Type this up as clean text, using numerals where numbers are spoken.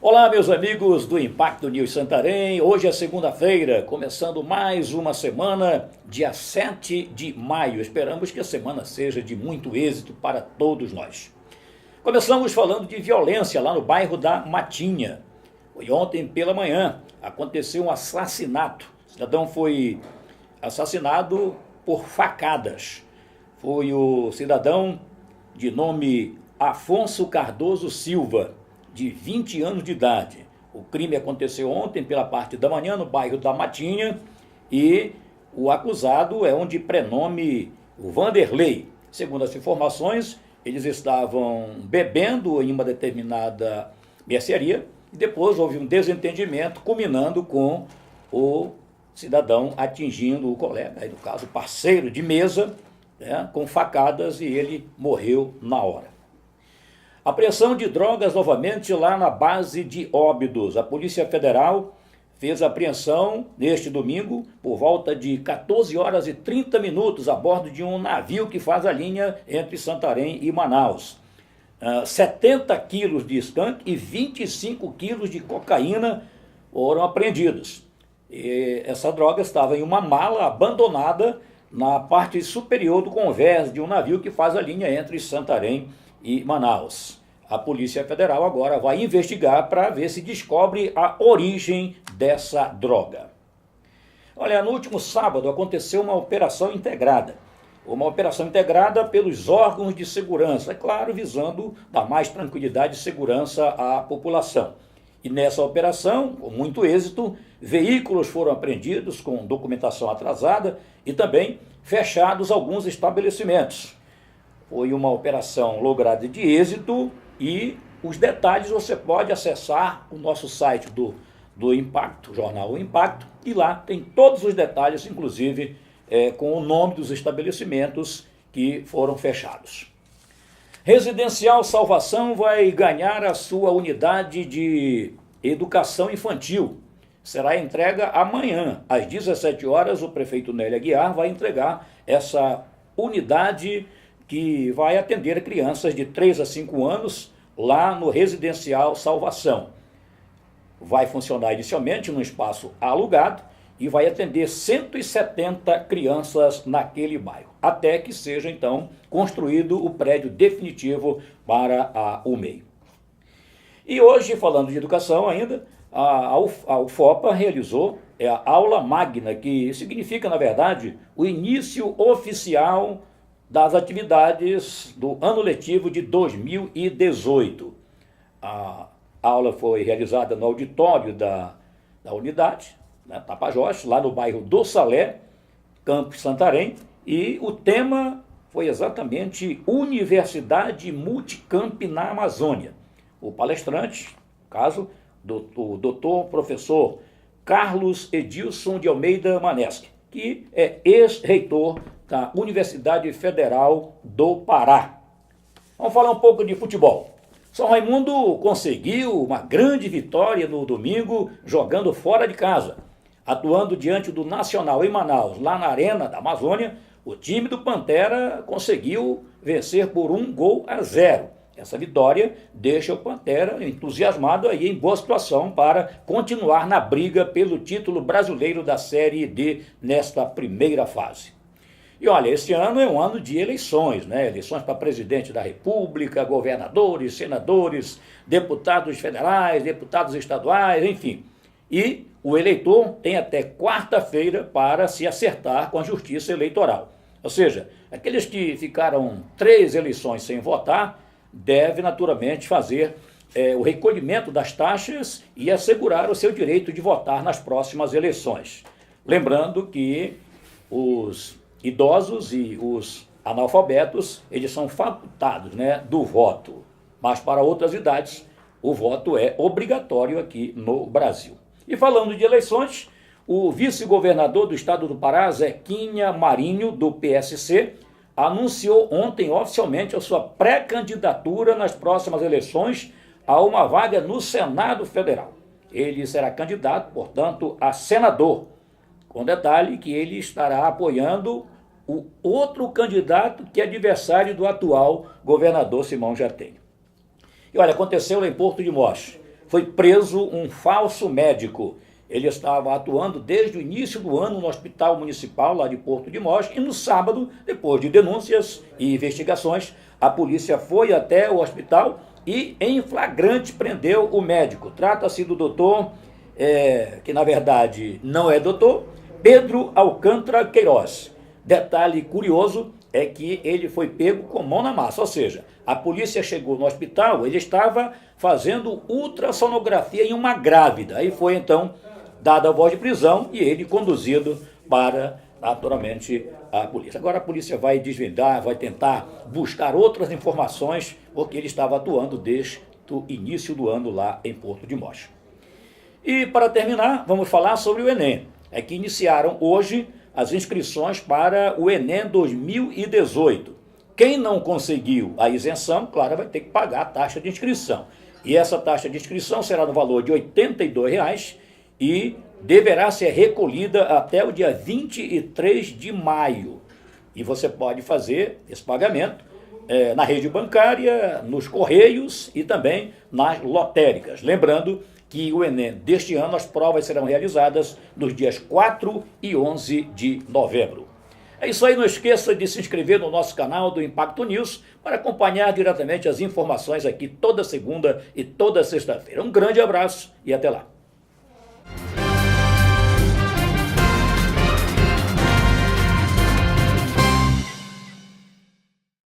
Olá, meus amigos do Impacto News Santarém. Hoje é segunda-feira, começando mais uma semana, dia 7 de maio. Esperamos que a semana seja de muito êxito para todos nós. Começamos falando de violência lá no bairro da Matinha. Foi ontem pela manhã, aconteceu um assassinato. O cidadão foi assassinado por facadas. Foi o cidadão de nome Afonso Cardoso Silva, de 20 anos de idade. O crime aconteceu ontem pela parte da manhã no bairro da Matinha e o acusado é um de prenome Vanderlei. Segundo as informações, eles estavam bebendo em uma determinada mercearia e depois houve um desentendimento culminando com o cidadão atingindo o colega, aí no caso parceiro de mesa, né, com facadas, e ele morreu na hora. Apreensão de drogas novamente lá na base de Óbidos. A Polícia Federal fez a apreensão neste domingo por volta de 14 horas e 30 minutos a bordo de um navio que faz a linha entre Santarém e Manaus. 70 quilos de skunk e 25 quilos de cocaína foram apreendidos. E essa droga estava em uma mala abandonada na parte superior do convés de um navio que faz a linha entre Santarém e Manaus. A Polícia Federal agora vai investigar para ver se descobre a origem dessa droga. Olha, no último sábado aconteceu uma operação integrada. Uma operação integrada pelos órgãos de segurança, é claro, visando dar mais tranquilidade e segurança à população. E nessa operação, com muito êxito, veículos foram apreendidos com documentação atrasada e também fechados alguns estabelecimentos. Foi uma operação lograda de êxito e os detalhes você pode acessar o nosso site do Impacto, jornal O Impacto, e lá tem todos os detalhes, inclusive com o nome dos estabelecimentos que foram fechados. Residencial Salvação vai ganhar a sua unidade de educação infantil. Será entrega amanhã, às 17 horas, o prefeito Nélio Aguiar vai entregar essa unidade que vai atender crianças de 3 a 5 anos lá no Residencial Salvação. Vai funcionar inicialmente num espaço alugado e vai atender 170 crianças naquele bairro, até que seja então construído o prédio definitivo para a UMEI. E hoje, falando de educação ainda, a UFOPA realizou a aula magna, que significa, na verdade, o início oficial das atividades do ano letivo de 2018. A aula foi realizada no auditório da unidade, né, Tapajós, lá no bairro do Salé, Campos Santarém, e o tema foi exatamente Universidade Multicamp na Amazônia. O palestrante, no caso, o doutor professor Carlos Edilson de Almeida Maneschi, que é ex-reitor da Universidade Federal do Pará. Vamos falar um pouco de futebol. São Raimundo conseguiu uma grande vitória no domingo, jogando fora de casa. Atuando diante do Nacional em Manaus, lá na Arena da Amazônia, o time do Pantera conseguiu vencer por 1-0. Essa vitória deixa o Pantera entusiasmado e em boa situação para continuar na briga pelo título brasileiro da Série D nesta primeira fase. E olha, esse ano é um ano de eleições, né? Eleições para presidente da República, governadores, senadores, deputados federais, deputados estaduais, enfim. E o eleitor tem até quarta-feira para se acertar com a Justiça Eleitoral. Ou seja, aqueles que ficaram 3 eleições sem votar, deve naturalmente fazer o recolhimento das taxas e assegurar o seu direito de votar nas próximas eleições. Lembrando que os idosos e os analfabetos, eles são facultados, né, do voto, mas para outras idades o voto é obrigatório aqui no Brasil. E falando de eleições, o vice-governador do estado do Pará, Zequinha Marinho, do PSC, anunciou ontem oficialmente a sua pré-candidatura nas próximas eleições a uma vaga no Senado Federal. Ele será candidato, portanto, a senador, com detalhe que ele estará apoiando o outro candidato que é adversário do atual governador Simão Jatene. E olha, aconteceu lá em Porto de Mós foi preso um falso médico. Ele estava atuando desde o início do ano no Hospital Municipal lá de Porto de Mós e no sábado, depois de denúncias e investigações, a polícia foi até o hospital e em flagrante prendeu o médico. Trata-se do doutor, que na verdade não é doutor, Pedro Alcântara Queiroz. Detalhe curioso é que ele foi pego com mão na massa, ou seja, a polícia chegou no hospital, ele estava fazendo ultrassonografia em uma grávida. Aí foi então dada a voz de prisão e ele conduzido para, naturalmente, a polícia. Agora a polícia vai desvendar, vai tentar buscar outras informações, porque ele estava atuando desde o início do ano lá em Porto de Mós. E para terminar, vamos falar sobre o Enem. É que iniciaram hoje as inscrições para o Enem 2018. Quem não conseguiu a isenção, claro, vai ter que pagar a taxa de inscrição. E essa taxa de inscrição será no valor de R$ 82 e deverá ser recolhida até o dia 23 de maio. E você pode fazer esse pagamento na rede bancária, nos correios e também nas lotéricas. Lembrando que o Enem deste ano, as provas serão realizadas nos dias 4 e 11 de novembro. É isso aí, não esqueça de se inscrever no nosso canal do Impacto News para acompanhar diretamente as informações aqui toda segunda e toda sexta-feira. Um grande abraço e até lá.